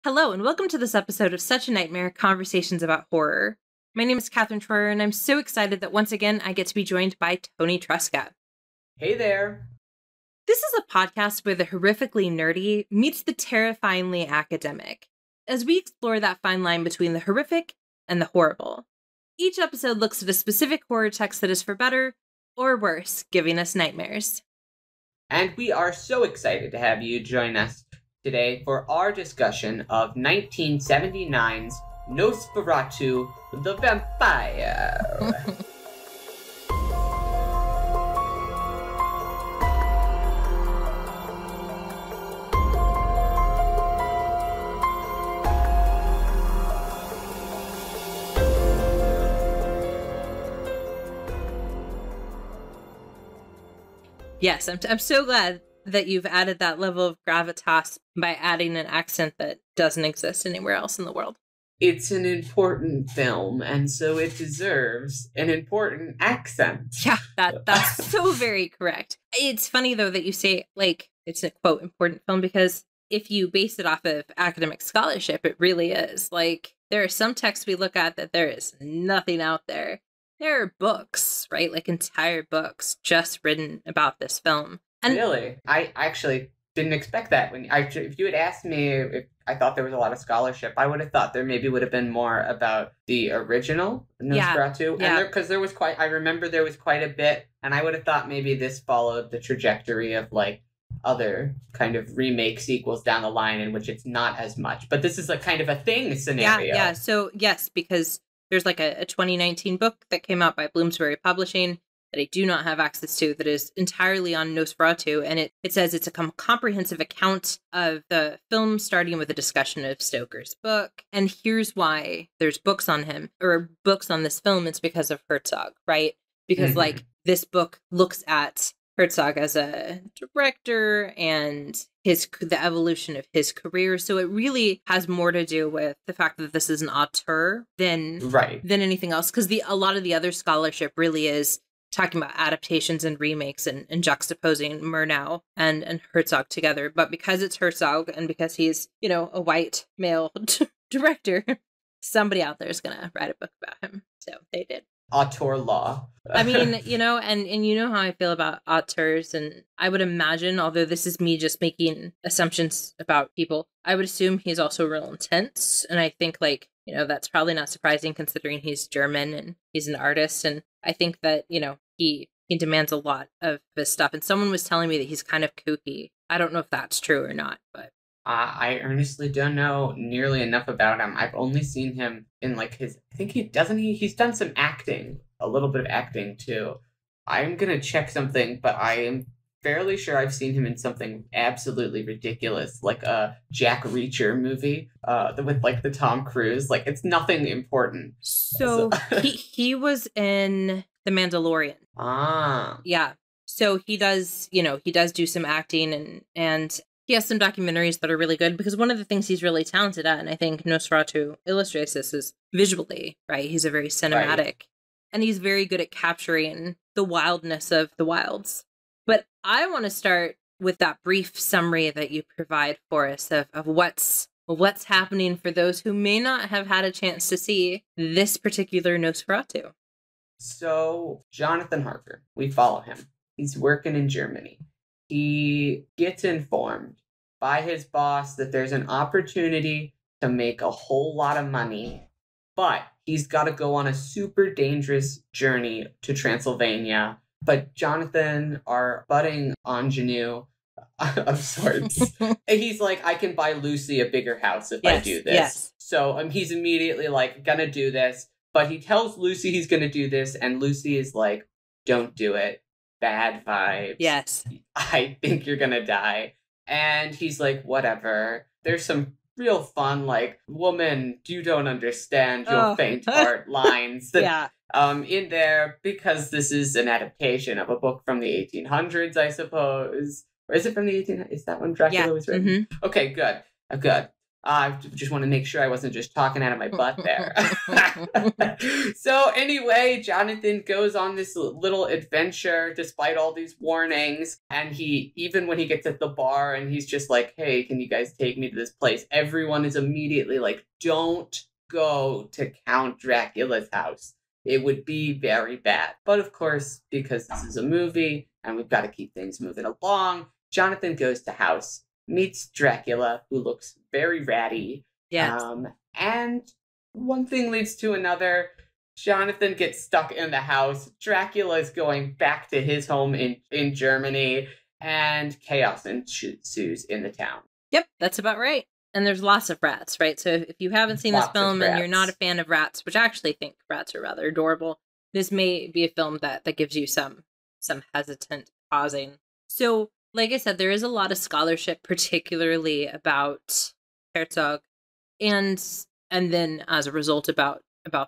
Hello, and welcome to this episode of Such a Nightmare, Conversations About Horror. My name is Katherine, and I'm so excited that once again I get to be joined by Toni Tresca. Hey there. This is a podcast where the horrifically nerdy meets the terrifyingly academic, as we explore that fine line between the horrific and the horrible. Each episode looks at a specific horror text that is for better or worse, giving us nightmares. And we are so excited to have you join us today for our discussion of 1979's Nosferatu the Vampyre. Yes, I'm so glad that you've added that level of gravitas by adding an accent that doesn't exist anywhere else in the world. It's an important film, and so it deserves an important accent. Yeah, that's so very correct. It's funny, though, that you say, like, it's a, quote, important film, because if you base it off of academic scholarship, it really is. Like, there are some texts we look at that there is nothing out there. There are books, right? Like, entire books just written about this film. And really? I actually didn't expect that. If you had asked me if I thought there was a lot of scholarship, I would have thought there maybe would have been more about the original Nosferatu. Yeah. And because there was I remember there was quite a bit, and I would have thought maybe this followed the trajectory of like other kind of remake sequels down the line in which it's not as much. But this is like kind of a thing scenario. Yeah. So yes, because there's like a 2019 book that came out by Bloomsbury Publishing that I do not have access to, that is entirely on Nosferatu, and it says it's a comprehensive account of the film, starting with a discussion of Stoker's book. And here's why there's books on him, or books on this film. It's because of Herzog, right? Because like this book looks at Herzog as a director and the evolution of his career. So it really has more to do with the fact that this is an auteur than anything else. Because a lot of the other scholarship really is talking about adaptations and remakes and juxtaposing Murnau and Herzog together. But because it's Herzog and because he's, a white male director, somebody out there is going to write a book about him. So they did. Auteur law. I mean, and you know how I feel about auteurs, and I would imagine, although this is me just making assumptions about people, I would assume he's also real intense. And I think that's probably not surprising considering he's German and he's an artist. And I think that, he demands a lot of his stuff. And someone was telling me that he's kind of kooky. I don't know if that's true or not, but I earnestly don't know nearly enough about him. I've only seen him in he's done some acting, a little bit of acting too. I'm going to check something, but I am fairly sure I've seen him in something absolutely ridiculous, like a Jack Reacher movie with like the Tom Cruise. Like, it's nothing important. So he was in The Mandalorian. Ah. Yeah. So he does do some acting and he has some documentaries that are really good, because one of the things he's really talented at, and I think Nosferatu illustrates this, is visually, right? He's a very cinematic, and he's very good at capturing the wildness of the wilds. But I want to start with that brief summary that you provide for us of what's happening for those who may not have had a chance to see this particular Nosferatu. So, Jonathan Harker, we follow him. He's working in Germany. He gets informed by his boss that there's an opportunity to make a whole lot of money, but he's got to go on a super dangerous journey to Transylvania. But Jonathan, our budding ingenue of sorts, he's like, I can buy Lucy a bigger house if I do this. Yes. So he's immediately like, gonna do this. But he tells Lucy he's gonna do this, and Lucy is like, don't do it. Bad vibes. Yes. I think you're gonna die. And he's like, whatever. There's some real fun, like, woman, you don't understand your faint heart lines that in there, because this is an adaptation of a book from the 1800s, I suppose. Or is it from the 1800s? Is that when Dracula was written? Mm-hmm. Okay, good. Good. I just want to make sure I wasn't just talking out of my butt there. So anyway, Jonathan goes on this little adventure despite all these warnings. And even when he gets at the bar and he's just like, hey, can you guys take me to this place? Everyone is immediately like, don't go to Count Dracula's house. It would be very bad. But of course, because this is a movie and we've got to keep things moving along, Jonathan goes to house, meets Dracula, who looks very ratty. Yes. And one thing leads to another. Jonathan gets stuck in the house. Dracula is going back to his home in Germany, and chaos ensues in the town. Yep, that's about right. And there's lots of rats, right? So if you haven't seen this film and you're not a fan of rats, which I actually think rats are rather adorable, this may be a film that gives you some hesitant pausing. So, like I said, there is a lot of scholarship, particularly about Herzog, and then as a result about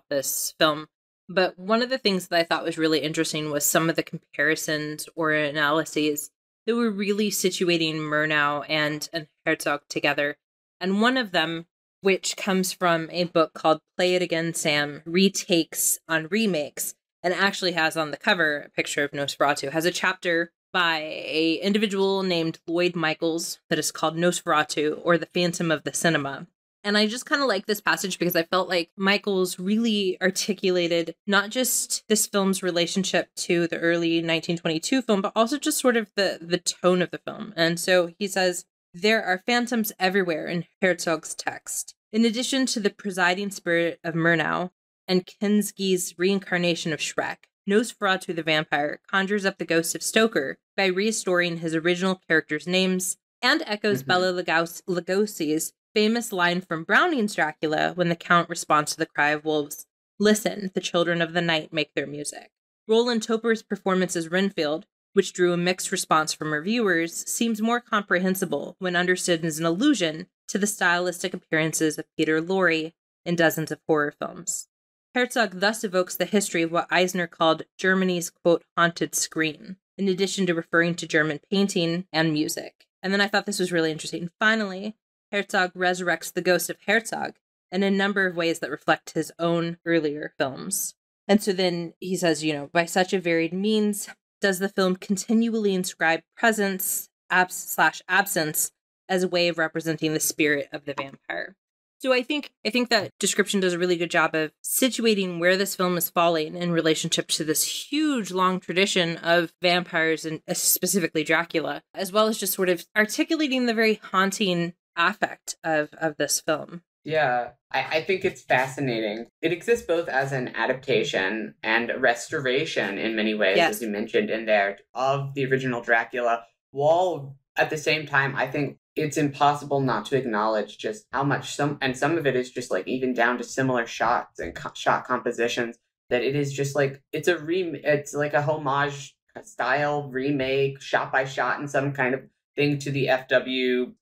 this film. But one of the things that I thought was really interesting was some of the comparisons or analyses that were really situating Murnau and Herzog together. And one of them, which comes from a book called Play It Again, Sam, Retakes on Remakes, and actually has on the cover a picture of Nosferatu, has a chapter by an individual named Lloyd Michaels that is called Nosferatu, or the Phantom of the Cinema. And I just kind of like this passage because I felt like Michaels really articulated not just this film's relationship to the early 1922 film, but also just sort of the tone of the film. And so he says, there are phantoms everywhere in Herzog's text. In addition to the presiding spirit of Murnau and Kinski's reincarnation of Shrek, Nosferatu the Vampyre conjures up the ghost of Stoker by restoring his original characters' names and echoes Bela Lugosi's famous line from Browning's Dracula when the Count responds to the cry of wolves, "Listen, the children of the night make their music." Roland Topper's performance as Renfield, which drew a mixed response from reviewers, seems more comprehensible when understood as an allusion to the stylistic appearances of Peter Lorre in dozens of horror films. Herzog thus evokes the history of what Eisner called Germany's, quote, haunted screen, in addition to referring to German painting and music. And then I thought this was really interesting. Finally, Herzog resurrects the ghost of Herzog in a number of ways that reflect his own earlier films. And so then he says, by such a varied means, does the film continually inscribe presence /absence as a way of representing the spirit of the vampire. So I think that description does a really good job of situating where this film is falling in relationship to this huge, long tradition of vampires, and specifically Dracula, as well as just sort of articulating the very haunting affect of this film. Yeah, I think it's fascinating. It exists both as an adaptation and a restoration in many ways, yes, as you mentioned in there, of the original Dracula, while at the same time, I think it's impossible not to acknowledge just how much some of it is just like even down to similar shots and shot compositions, that it is just like, it's like a homage style remake, shot by shot, and some kind of thing to the FW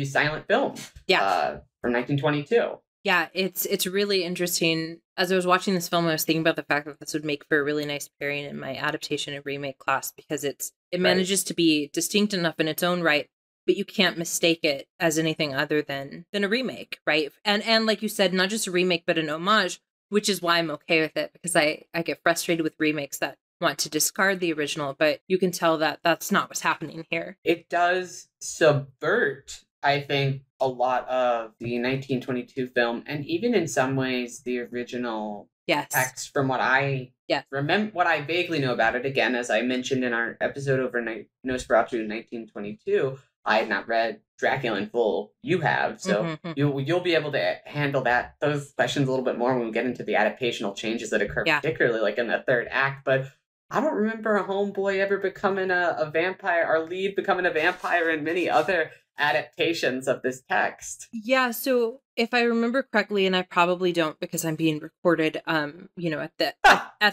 silent film. Yeah. From 1922. Yeah, it's really interesting. As I was watching this film, I was thinking about the fact that this would make for a really nice pairing in my adaptation and remake class, because it manages to be distinct enough in its own right, but you can't mistake it as anything other than a remake, right? And like you said, not just a remake, but an homage, which is why I'm okay with it, because I get frustrated with remakes that want to discard the original, but you can tell that that's not what's happening here. It does subvert, I think, a lot of the 1922 film, and even in some ways the original text, from what I remember, what I vaguely know about it. Again, as I mentioned in our episode over Nosferatu 1922, I had not read Dracula in full. You have, so you'll be able to handle those questions a little bit more when we get into the adaptational changes that occur, particularly like in the third act. But I don't remember a homeboy ever becoming a vampire, our lead becoming a vampire, and many other adaptations of this text. Yeah, so if I remember correctly, and I probably don't because I'm being recorded, at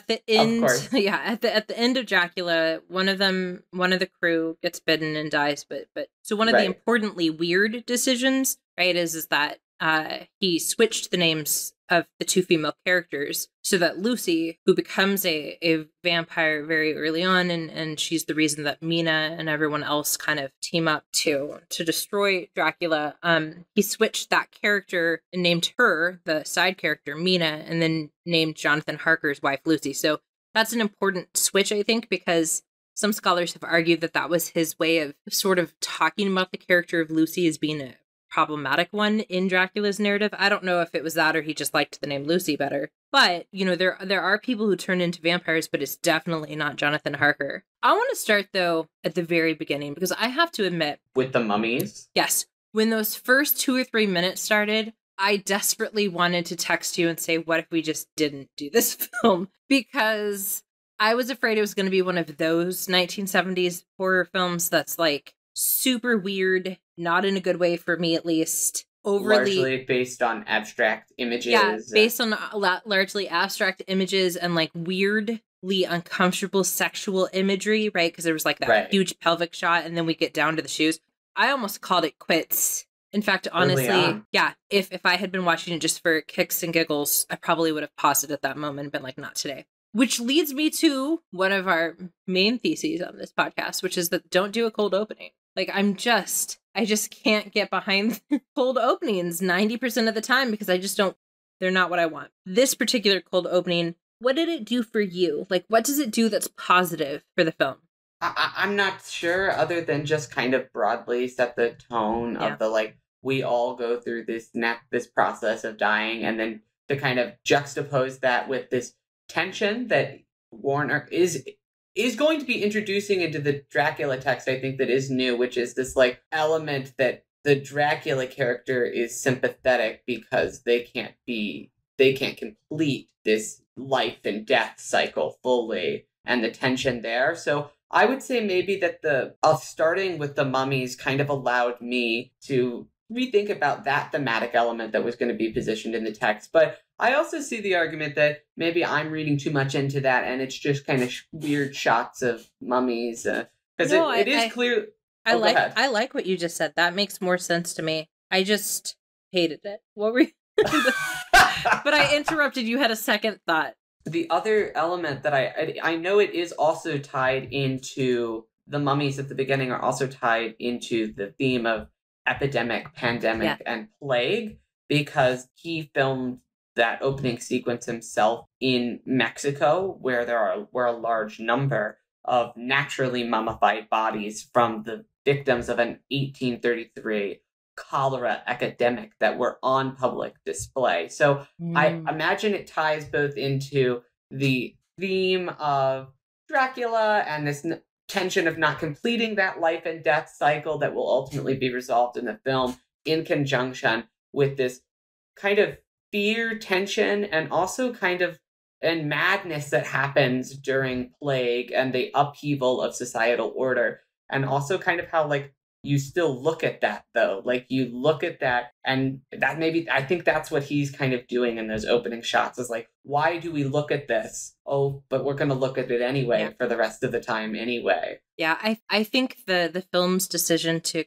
the end, of course. Yeah, at the end of Dracula, one of the crew gets bitten and dies, but so one of the importantly weird decisions, right, is that he switched the names of the two female characters so that Lucy, who becomes a vampire very early on, and she's the reason that Mina and everyone else kind of team up to destroy Dracula, he switched that character and named her, the side character, Mina, and then named Jonathan Harker's wife Lucy. So that's an important switch, I think, because some scholars have argued that that was his way of sort of talking about the character of Lucy as being a problematic one in Dracula's narrative. I don't know if it was that or he just liked the name Lucy better. But, you know, there are people who turn into vampires, but it's definitely not Jonathan Harker. I want to start, though, at the very beginning, because I have to admit... With the mummies? Yes. When those first 2 or 3 minutes started, I desperately wanted to text you and say, what if we just didn't do this film? Because I was afraid it was going to be one of those 1970s horror films that's like super weird, not in a good way for me at least. Overly largely based on abstract images. Yeah, based on largely abstract images and like weirdly uncomfortable sexual imagery, right? Because there was like that huge pelvic shot and then we get down to the shoes. I almost called it quits. In fact, honestly, yeah, if I had been watching it just for kicks and giggles, I probably would have paused it at that moment and been like, not today. Which leads me to one of our main theses on this podcast, which is that don't do a cold opening. Like, I just can't get behind cold openings 90% of the time because they're not what I want. This particular cold opening, what did it do for you? Like, what does it do that's positive for the film? I'm not sure, other than just kind of broadly set the tone of the, like, we all go through this process of dying, and then to kind of juxtapose that with this tension that Warner is going to be introducing into the Dracula text, I think, that is new, which is this, like, element that the Dracula character is sympathetic because they can't complete this life and death cycle fully, and the tension there. So I would say maybe that starting with the mummies kind of allowed me to rethink about that thematic element that was going to be positioned in the text. But I also see the argument that maybe I'm reading too much into that, and it's just kind of weird shots of mummies. Because it is clear. I like what you just said. That makes more sense to me. I just hated it. What were you? But I interrupted. You had a second thought. The other element that I know it is also tied into the mummies at the beginning are also tied into the theme of epidemic, pandemic, and plague, because he filmed that opening sequence himself in Mexico, where there were a large number of naturally mummified bodies from the victims of an 1833 cholera epidemic that were on public display. So I imagine it ties both into the theme of Dracula and this tension of not completing that life and death cycle that will ultimately be resolved in the film, in conjunction with this kind of fear, tension, and also kind of and madness that happens during plague and the upheaval of societal order. And also kind of how, like, you still look at that, though. Like, you look at that, and that I think that's what he's kind of doing in those opening shots, is like, why do we look at this? Oh, but we're going to look at it anyway for the rest of the time anyway. Yeah, I think the film's decision to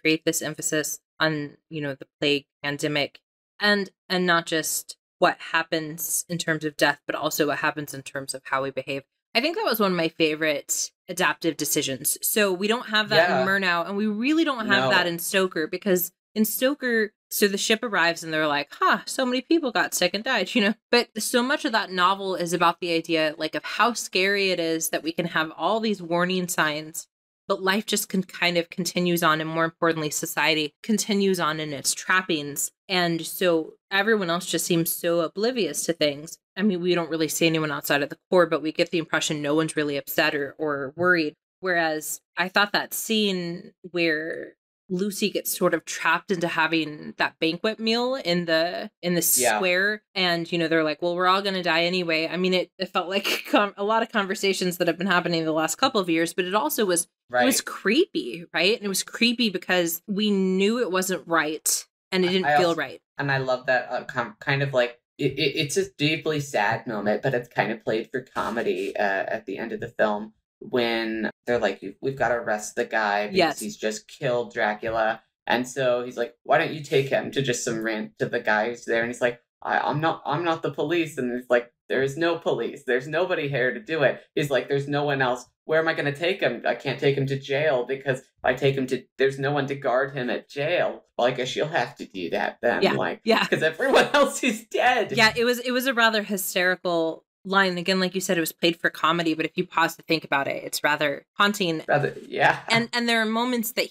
create this emphasis on, you know, the plague pandemic and not just what happens in terms of death, but also what happens in terms of how we behave. I think that was one of my favorite adaptive decisions. So we don't have that in Murnau, and we really don't have that in Stoker, because in Stoker, so the ship arrives and they're like, so many people got sick and died, you know? But so much of that novel is about the idea, like, of how scary it is that we can have all these warning signs, but life just kind of continues on, and more importantly, society continues on in its trappings. And so everyone else just seems so oblivious to things. I mean, we don't really see anyone outside of the core, but we get the impression no one's really upset or worried. Whereas I thought that scene where Lucy gets sort of trapped into having that banquet meal in the square, and, you know, they're like, well, we're all going to die anyway. I mean, it felt like a lot of conversations that have been happening the last couple of years, but it also was, it was creepy, right? And it was creepy because we knew it wasn't right, and it didn't feel right. And I love that kind of like, it's a deeply sad moment, but it's kind of played for comedy at the end of the film, when they're like, we've got to arrest the guy because he's just killed Dracula. And so he's like, why don't you take him to just some rant to the guy who's there? And he's like, I'm not the police. And it's like, there is no police. There's nobody here to do it. He's like, there's no one else. Where am I going to take him? I can't take him to jail because if I take him to, there's no one to guard him at jail. Well, I guess you'll have to do that then. Yeah. Because everyone else is dead. Yeah, it was a rather hysterical line. Again, like you said, it was played for comedy, but if you pause to think about it, it's rather haunting. Yeah. And there are moments that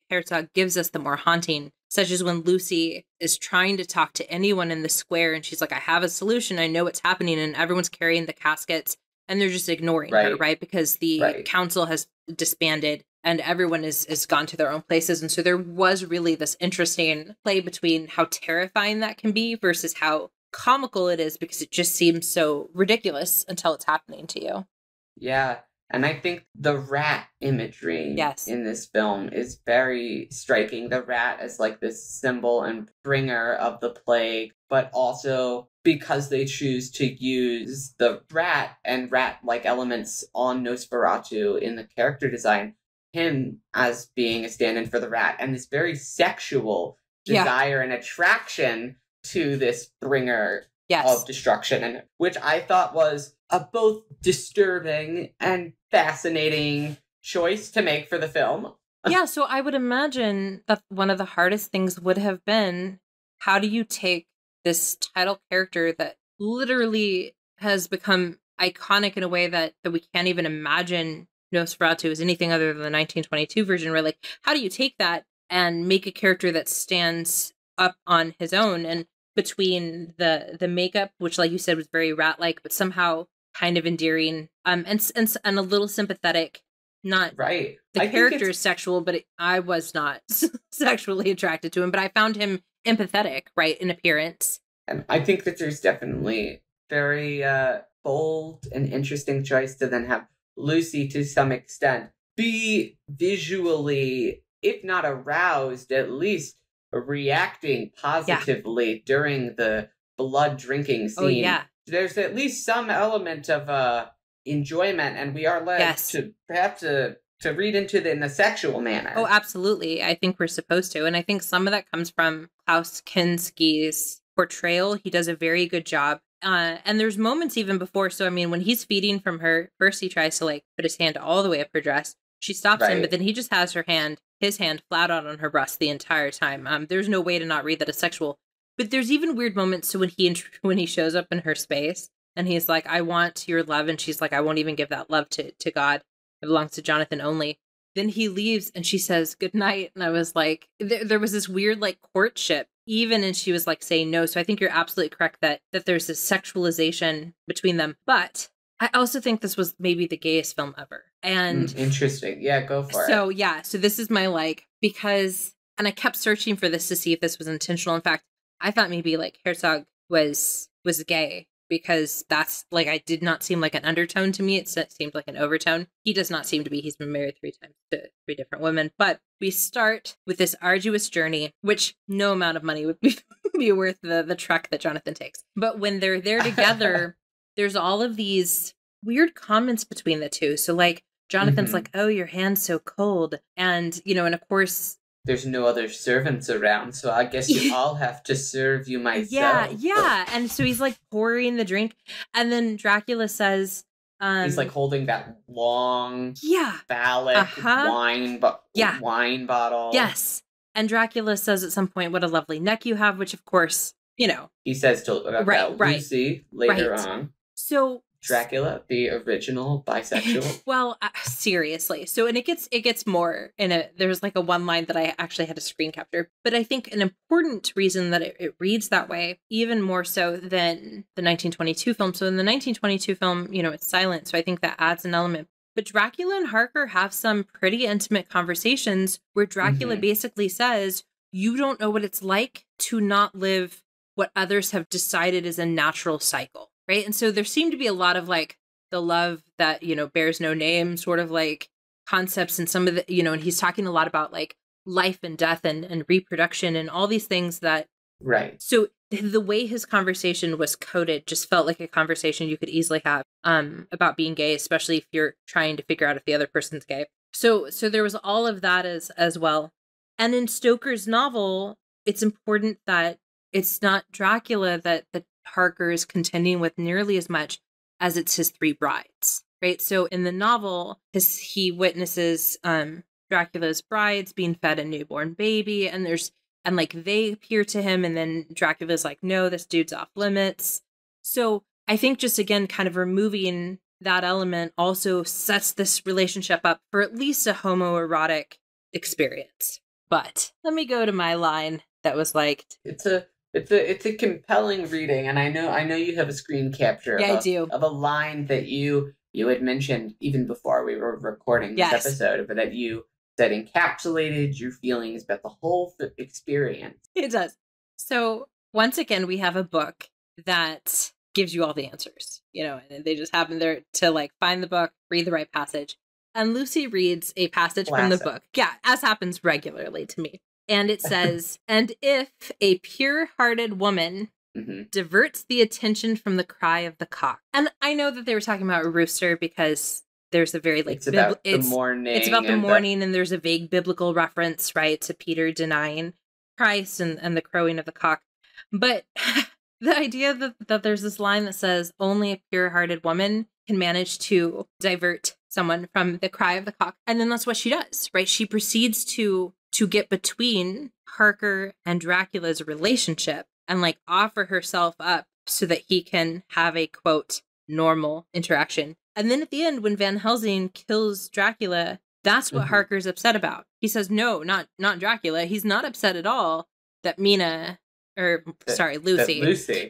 Herzog gives us the more haunting, such as when Lucy is trying to talk to anyone in the square and she's like, I have a solution, I know what's happening, and everyone's carrying the caskets and they're just ignoring her, right? Because the council has disbanded and everyone is gone to their own places. And so there was really this interesting play between how terrifying that can be versus how comical it is, because it just seems so ridiculous until it's happening to you. Yeah. And I think the rat imagery in this film is very striking. The rat as like this symbol and bringer of the plague, but also because they choose to use the rat and rat-like elements on Nosferatu in the character design, him as being a stand-in for the rat, and this very sexual desire and attraction to this bringer of destruction, and which I thought was a both disturbing and fascinating choice to make for the film. Yeah, so I would imagine that one of the hardest things would have been, how do you take this title character that literally has become iconic in a way that we can't even imagine Nosferatu as anything other than the 1922 version, where, like, how do you take that and make a character that stands up on his own? And between the makeup, which, like you said, was very rat-like, but somehow kind of endearing, and a little sympathetic. Not right. The character is sexual, but I was not sexually attracted to him. But I found him empathetic, right, in appearance. And I think that there's definitely very bold and interesting choice to then have Lucy, to some extent, be visually, if not aroused, at least reacting positively during the blood drinking scene. Oh, yeah. There's at least some element of enjoyment, and we are led to perhaps to read into it in a sexual manner. Oh, absolutely. I think we're supposed to. And I think some of that comes from Klaus Kinski's portrayal. He does a very good job. And there's moments even before. So, I mean, when he's feeding from her, first he tries to, like, put his hand all the way up her dress. She stops him, but then he just has his hand flat out on her breast the entire time. There's no way to not read that as sexual. But there's even weird moments. So when he shows up in her space and he's like, I want your love. And she's like, I won't even give that love to God. It belongs to Jonathan only. Then he leaves and she says, good night. And I was like, there was this weird, like, courtship even. And she was like saying no. So I think you're absolutely correct that there's this sexualization between them. But I also think this was maybe the gayest film ever. And interesting. Yeah, go for it. So yeah. So this is my because, and I kept searching for this to see if this was intentional. In fact, I thought maybe like Herzog was gay, because that's I did not seem like an undertone to me. It seemed like an overtone. He does not seem to be. He's been married 3 times to 3 different women. But we start with this arduous journey, which no amount of money would be worth the trek that Jonathan takes. But when they're there together, there's all of these weird comments between the two. So Jonathan's like, oh, your hand's so cold. And, and of course, there's no other servants around, so I guess I'll have to serve you myself. Yeah. And so he's pouring the drink, and then Dracula says, he's holding that long, phallic wine bottle. Yes. And Dracula says at some point, what a lovely neck you have, which of course, he says about Lucy later on. So Dracula, the original bisexual. Well, seriously. So, and it gets more there's a one line that I actually had to screen capture, but I think an important reason that it reads that way, even more so than the 1922 film. So in the 1922 film, it's silent. So I think that adds an element. But Dracula and Harker have some pretty intimate conversations where Dracula basically says, you don't know what it's like to not live what others have decided is a natural cycle. Right. And so there seemed to be a lot of the love that, bears no name sort of concepts, and some of the, and he's talking a lot about life and death and reproduction and all these things that. Right. So the way his conversation was coded just felt like a conversation you could easily have about being gay, especially if you're trying to figure out if the other person's gay. So there was all of that as well. And in Stoker's novel, it's important that it's not Dracula that Harker is contending with nearly as much as it's his three brides, right? So in the novel, he witnesses Dracula's brides being fed a newborn baby, and they appear to him, and then Dracula's like, no, this dude's off limits. So I think just, again, kind of removing that element also sets this relationship up for at least a homoerotic experience. But let me go to my line that was liked. It's a compelling reading, and I know you have a screen capture I do. Of a line that you had mentioned even before we were recording this episode, but that encapsulated your feelings about the whole experience. It does. So once again, we have a book that gives you all the answers, and they just happen there to like find the book, read the right passage. And Lucy reads a passage from the book. Yeah, as happens regularly to me. And it says, and if a pure-hearted woman diverts the attention from the cry of the cock. And I know that they were talking about a rooster because there's a very, like, it's about the morning, and there's a vague biblical reference, right, to Peter denying Christ and the crowing of the cock. But the idea that there's this line that says, only a pure-hearted woman can manage to divert someone from the cry of the cock. And then that's what she does, right? She proceeds to get between Harker and Dracula's relationship and like offer herself up so that he can have a, quote, normal interaction. And then at the end, when Van Helsing kills Dracula, that's what Harker's upset about. He says, no, not Dracula. He's not upset at all that Lucy.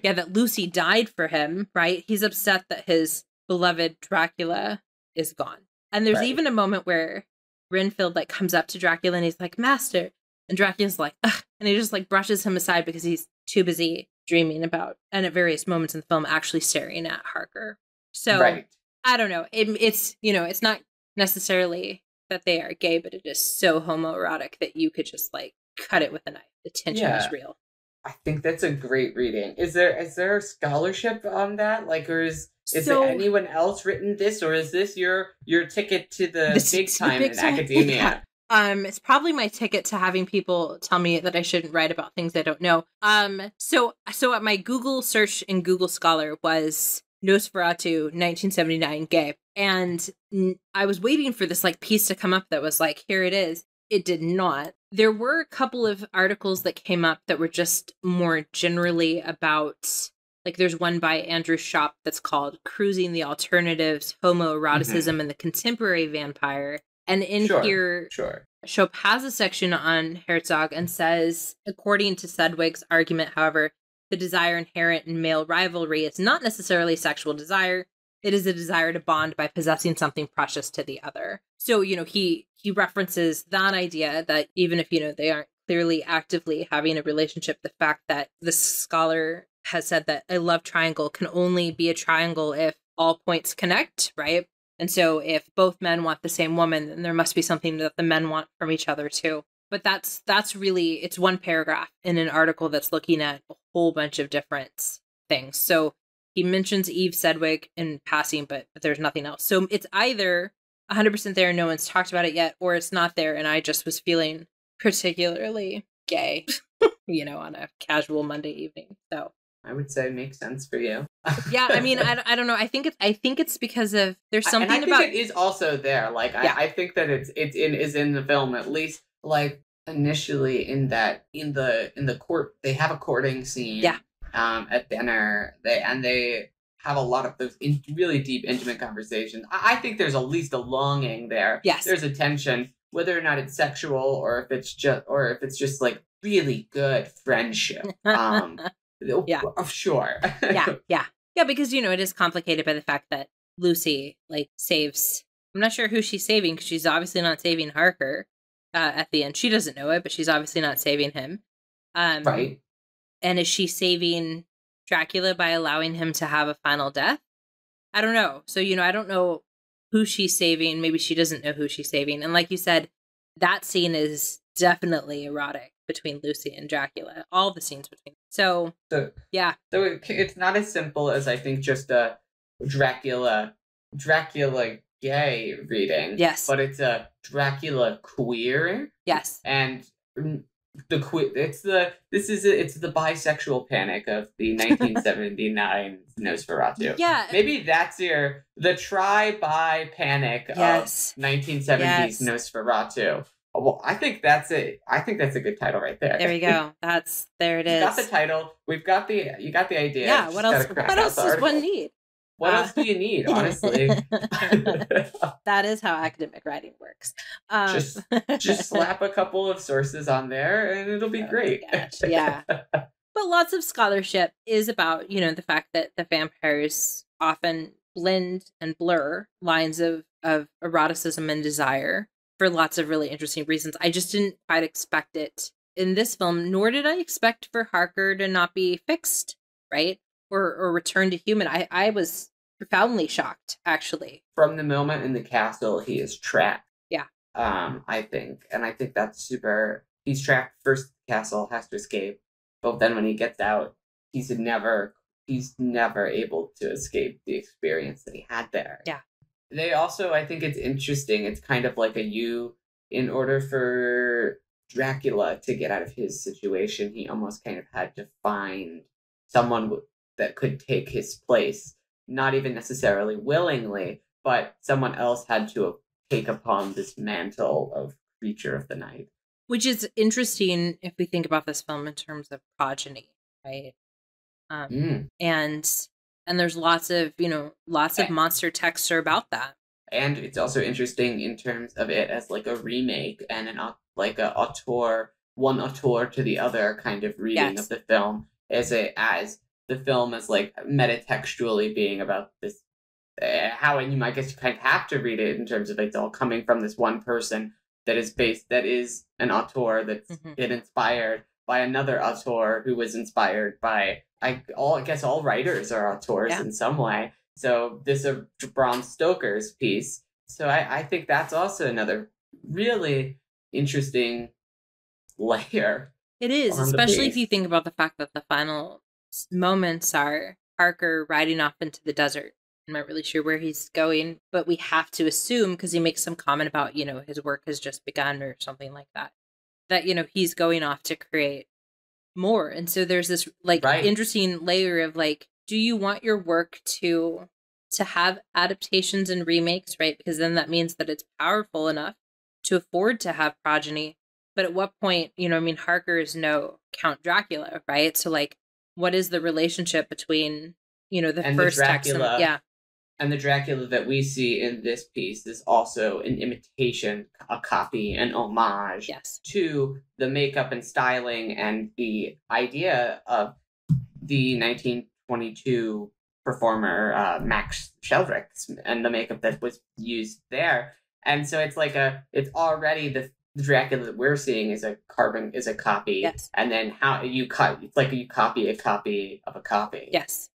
Yeah, that Lucy died for him, right? He's upset that his beloved Dracula is gone. And there's even a moment where Renfield like comes up to Dracula and he's like, master. And Dracula's like, ugh. And he just like brushes him aside because he's too busy dreaming about, and at various moments in the film, actually staring at Harker. So I don't know. It's not necessarily that they are gay, but it is so homoerotic that you could just like cut it with a knife. The tension is real. I think that's a great reading. Is there scholarship on that? Like, or is anyone else written this, or is this your ticket to the big time in academia? Yeah. It's probably my ticket to having people tell me that I shouldn't write about things I don't know. So at my Google search in Google Scholar was Nosferatu 1979 gay, and I was waiting for this like piece to come up that was like, here it is. It did not. There were a couple of articles that came up that were just more generally about, like there's one by Andrew Shop that's called Cruising the Alternatives, Homoeroticism and the Contemporary Vampire. And in here, Shop has a section on Herzog and says, according to Sedgwick's argument, however, the desire inherent in male rivalry is not necessarily sexual desire. It is a desire to bond by possessing something precious to the other. So, he references that idea that even if, they aren't clearly actively having a relationship, the fact that this scholar has said that a love triangle can only be a triangle if all points connect, right? And so if both men want the same woman, then there must be something that the men want from each other too. But that's really, it's one paragraph in an article that's looking at a whole bunch of different things. So he mentions Eve Sedgwick in passing, but there's nothing else. So it's either 100% there and no one's talked about it yet, or it's not there and I just was feeling particularly gay, on a casual Monday evening. So I would say makes sense for you. Yeah, I mean, I don't know. I think it's because of there's something and I about think it is also there. Like I think that it's in the film, at least like initially in the court they have a courting scene. Yeah. At dinner, they have a lot of those really deep, intimate conversations. I think there's at least a longing there. Yes. There's a tension, whether or not it's sexual or if it's just like really good friendship. Yeah. Sure. Yeah, because, it is complicated by the fact that Lucy, like, saves... I'm not sure who she's saving, because she's obviously not saving Harker at the end. She doesn't know it, but she's obviously not saving him. Right. And is she saving Dracula by allowing him to have a final death? I don't know. So, I don't know who she's saving. Maybe she doesn't know who she's saving. And like you said, that scene is definitely erotic between Lucy and Dracula. All the scenes between. So yeah. So it's not as simple as I think just a Dracula gay reading. Yes. But it's a Dracula queer. Yes. And it's the bisexual panic of the 1979 Nosferatu. Yeah. Maybe that's the try-bi panic yes. of 1970s Nosferatu. Well, I think that's it. I think that's a good title right there. There we go. There it is. You got the title. You got the idea. Yeah. What else does one need? What else do you need, honestly? That is how academic writing works. Just slap a couple of sources on there and it'll be great. Gosh, yeah. But lots of scholarship is about, the fact that the vampires often blend and blur lines of eroticism and desire for lots of really interesting reasons. I just didn't quite expect it in this film, nor did I expect for Harker to not be fixed, right? Or return to human. I was profoundly shocked, actually. From the moment in the castle, he is trapped. Yeah. I think that's super. He's trapped first at the castle, has to escape, but then when he gets out, he's never able to escape the experience that he had there. Yeah. They also, I think it's interesting. It's kind of like in order for Dracula to get out of his situation, he almost kind of had to find someone that could take his place, not even necessarily willingly, but someone else had to take upon this mantle of creature of the night. Which is interesting if we think about this film in terms of progeny, right? And there's lots of monster texts are about that. And it's also interesting in terms of it as like a remake and one auteur to the other kind of reading of the film as the film is like metatextually being about this, I guess you kind of have to read it in terms of it's all coming from this one person that is an auteur that's been inspired by another auteur who was inspired by, I guess all writers are auteurs in some way. So this is Bram Stoker's piece. So I think that's also another really interesting layer. It is, especially if you think about the fact that the final moments are Harker riding off into the desert. I'm not really sure where he's going, but we have to assume, because he makes some comment about, his work has just begun or something like that, that, he's going off to create more. And so there's this interesting layer of do you want your work to have adaptations and remakes, right? Because then that means that it's powerful enough to afford to have progeny. But at what point, Harker is no Count Dracula, right? So what is the relationship between, the first Dracula, text? And the Dracula that we see in this piece is also an imitation, a copy, an homage to the makeup and styling and the idea of the 1922 performer Max Sheldrick and the makeup that was used there. And so it's it's already the Dracula that we're seeing is a copy. Yes. And then you copy a copy of a copy. Yes.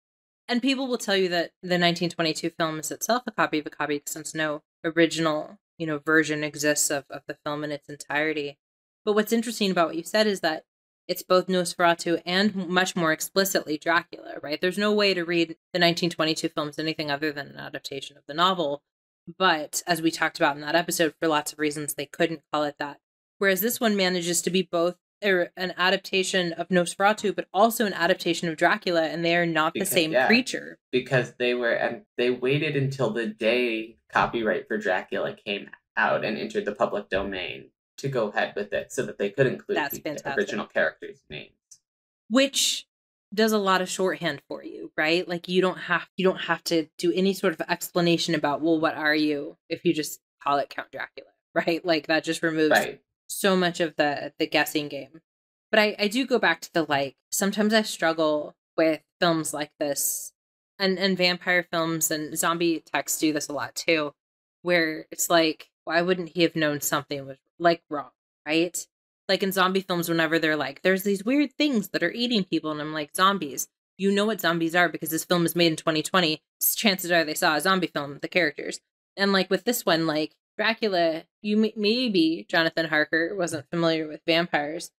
And people will tell you that the 1922 film is itself a copy of a copy, since no original, version exists of the film in its entirety. But what's interesting about what you said is that it's both Nosferatu and much more explicitly Dracula, right? There's no way to read the 1922 film as anything other than an adaptation of the novel. But as we talked about in that episode, for lots of reasons, they couldn't call it that. Whereas this one manages to be both an adaptation of Nosferatu, but also an adaptation of Dracula, and they are not the same creature. Because they waited until the day copyright for Dracula came out and entered the public domain to go ahead with it, so that they could include the original characters' names. Which does a lot of shorthand for you, right? You don't have to do any sort of explanation about, well, what are you, if you just call it Count Dracula, right? That just removes so much of the guessing game. But I do go back to the sometimes I struggle with films like this, and vampire films and zombie texts do this a lot too, where it's why wouldn't he have known something was wrong, right? In zombie films, whenever they're there's these weird things that are eating people, and I'm zombies. You know what zombies are because this film is made in 2020. Chances are they saw a zombie film, the characters. And with this one, Dracula, maybe Jonathan Harker wasn't familiar with vampires.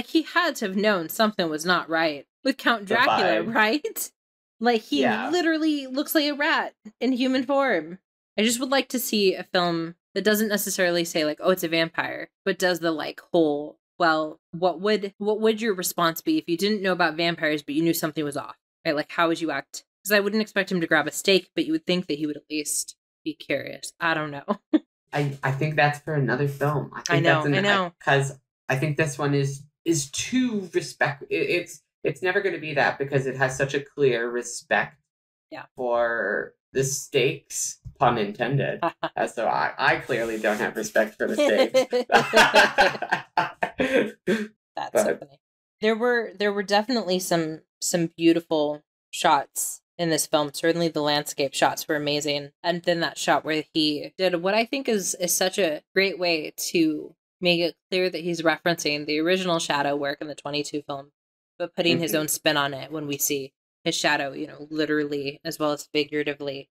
He had to have known something was not right with Count Dracula, right? He literally looks like a rat in human form. I just would like to see a film that doesn't necessarily say oh, it's a vampire, but does the whole well, what would your response be if you didn't know about vampires, but you knew something was off, right? Like, how would you act? Because I wouldn't expect him to grab a stake, but you would think that he would at least be curious. I don't know. I think that's for another film. I know. Because I think this one is too it's never going to be that, because it has such a clear respect for the stakes, pun intended. So I clearly don't have respect for the stakes. That's so funny. There were definitely some beautiful shots in this film. Certainly the landscape shots were amazing. And then that shot where he did what I think is such a great way to make it clear that he's referencing the original Shadow work in the 22 film, but putting his own spin on it when we see his shadow, literally as well as figuratively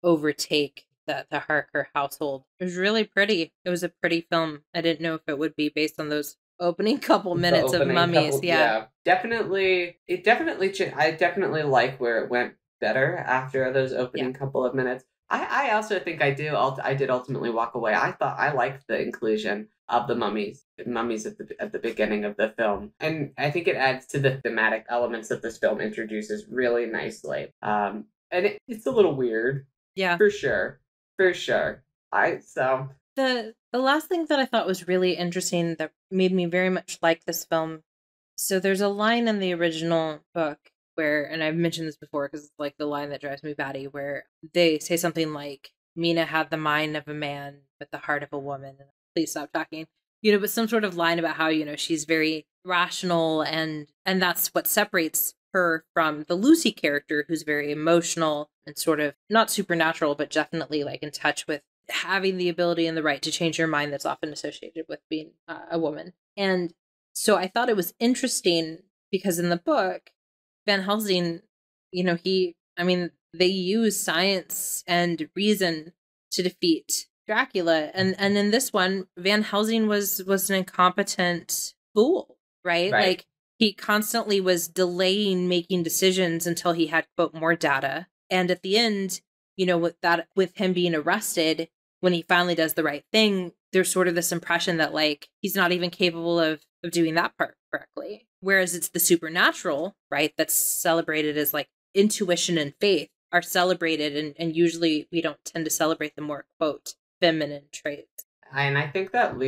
overtake the Harker household. It was really pretty. It was a pretty film. I didn't know if it would be based on those opening couple minutes of Mummies. Definitely. I definitely like where it went better after those opening couple of minutes. I also think I did ultimately walk away. I liked the inclusion of the mummies at the beginning of the film, and I think it adds to the thematic elements that this film introduces really nicely. And it's a little weird, for sure. The last thing that I thought was really interesting that made me very much like this film. So there's a line in the original book where, and I've mentioned this before because it's like the line that drives me batty, where they say something like, Mina had the mind of a man but the heart of a woman. Please stop talking. But some sort of line about how, she's very rational, and that's what separates her from the Lucy character, who's very emotional and sort of not supernatural, but definitely like in touch with having the ability and the right to change your mind that's often associated with being a woman. And so I thought it was interesting because in the book, Van Helsing, they use science and reason to defeat Dracula. And in this one, Van Helsing was an incompetent fool, right? Like, he constantly was delaying making decisions until he had, quote, more data. And at the end, with him being arrested, when he finally does the right thing, there's sort of this impression that, like, he's not even capable of doing that part correctly. Whereas it's the supernatural, right, that's celebrated as, like, intuition and faith are celebrated, and usually we don't tend to celebrate the more, quote, feminine traits. And I think that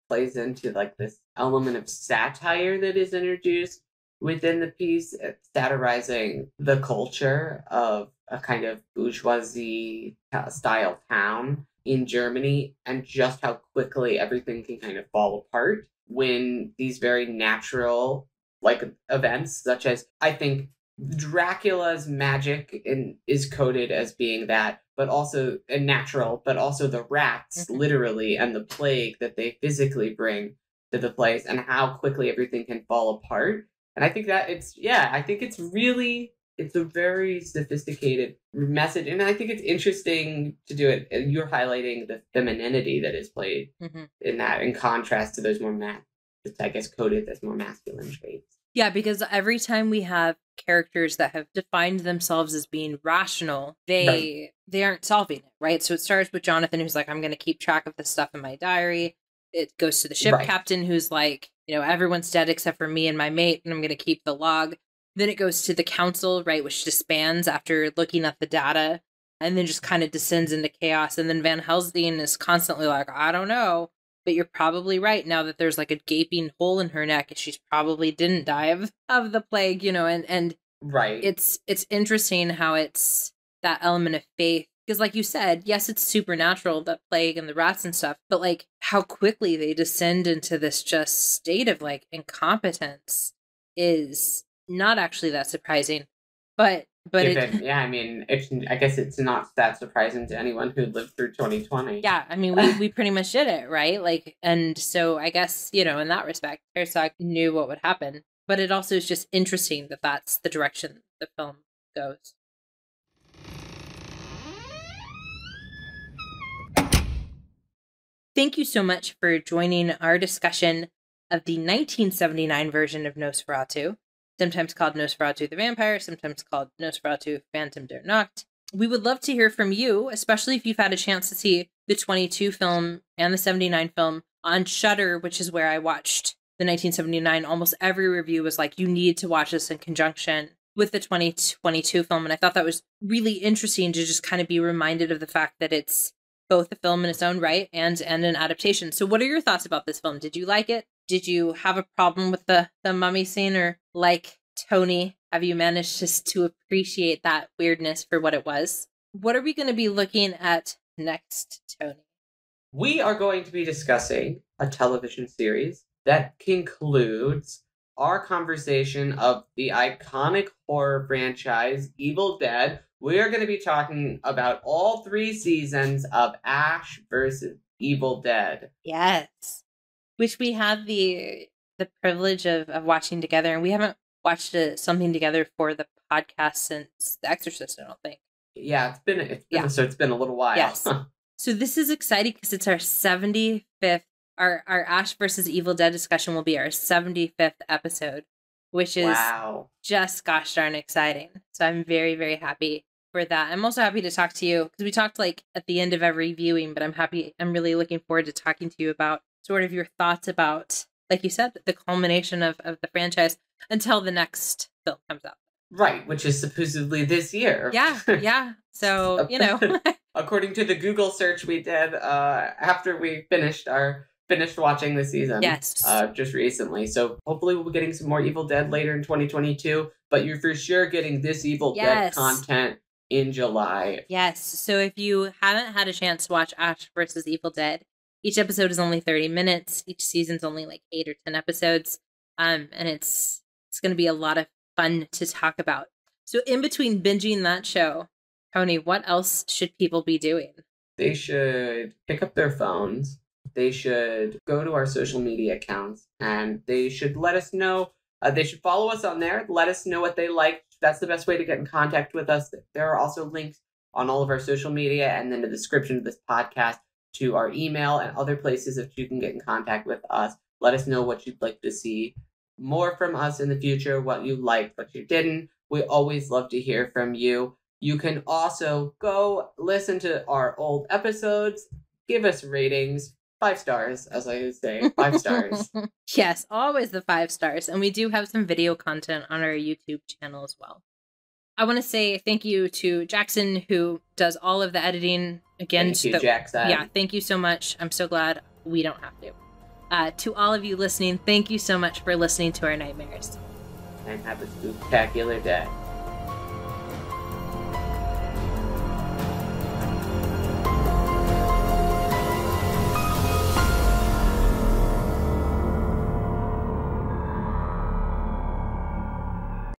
plays into, like, this element of satire that is introduced within the piece, satirizing the culture of a kind of bourgeoisie style town in Germany, and just how quickly everything can kind of fall apart when these very natural, like, events, such as, I think, Dracula's magic is coded as being that, but also natural, but also the rats, literally, and the plague that they physically bring to the place, and how quickly everything can fall apart. And I think that it's a very sophisticated message, and I think it's interesting to do it. You're highlighting the femininity that is played in that, in contrast to those more coded as more masculine traits. Yeah, because every time we have characters that have defined themselves as being rational, they aren't solving it, right? So it starts with Jonathan, who's like, I'm going to keep track of this stuff in my diary. It goes to the ship captain, who's like, everyone's dead except for me and my mate, and I'm going to keep the log. Then it goes to the council, right, which disbands after looking at the data, and then just kind of descends into chaos. And then Van Helsing is constantly like, I don't know. But you're probably right, now that there's like a gaping hole in her neck, she probably didn't die of the plague, and it's interesting how it's that element of faith. Because like you said, yes, it's supernatural, the plague and the rats and stuff, but like how quickly they descend into this just state of like incompetence is not actually that surprising. But I guess it's not that surprising to anyone who lived through 2020. Yeah, I mean, we pretty much did it, right? Like, and so I guess, in that respect, Herzog knew what would happen. But it also is just interesting that that's the direction the film goes. Thank you so much for joining our discussion of the 1979 version of Nosferatu, sometimes called Nosferatu the Vampyre, sometimes called Nosferatu Phantom der Nacht. We would love to hear from you, especially if you've had a chance to see the 22 film and the 79 film on Shudder, which is where I watched the 1979, almost every review was like, you need to watch this in conjunction with the 2022 film. And I thought that was really interesting to just kind of be reminded of the fact that it's both a film in its own right and an adaptation. So what are your thoughts about this film? Did you like it? Did you have a problem with the mummy scene? Or like Toni, have you managed to appreciate that weirdness for what it was? What are we going to be looking at next, Toni? We are going to be discussing a television series that concludes our conversation of the iconic horror franchise Evil Dead. We are going to be talking about all 3 seasons of Ash versus Evil Dead. Yes. Which we had the privilege of watching together, and we haven't watched something together for the podcast since The Exorcist, I don't think. Yeah, it's been a little while. Yes. So this is exciting because it's our 75th. Our Ash versus Evil Dead discussion will be our 75th episode, which is just gosh darn exciting. So I'm very, very happy for that. I'm also happy to talk to you because we talked like at the end of every viewing, but I'm really looking forward to talking to you about sort of your thoughts about, like you said, the culmination of the franchise until the next film comes out. Right, which is supposedly this year. Yeah. So, according to the Google search we did after we finished watching the season. Yes. Just recently. So hopefully we'll be getting some more Evil Dead later in 2022, but you're for sure getting this Evil Dead content in July. Yes. So if you haven't had a chance to watch Ash versus Evil Dead, each episode is only 30 minutes. Each season's only like 8 or 10 episodes. And it's going to be a lot of fun to talk about. So in between binging that show, Toni, what else should people be doing? They should pick up their phones. They should go to our social media accounts and they should let us know. They should follow us on there. Let us know what they like. That's the best way to get in contact with us. There are also links on all of our social media and then the description of this podcast to our email and other places that you can get in contact with us. Let us know what you'd like to see more from us in the future, what you liked, what you didn't. We always love to hear from you. You can also go listen to our old episodes, give us ratings, 5 stars, as I say, 5 stars. Yes, always the 5 stars. And we do have some video content on our YouTube channel as well. I want to say thank you to Jackson, who does all of the editing. Again, thank you, Jackson. Yeah, thank you so much. I'm so glad we don't have to. To all of you listening, thank you so much for listening to our nightmares. And have a spectacular day.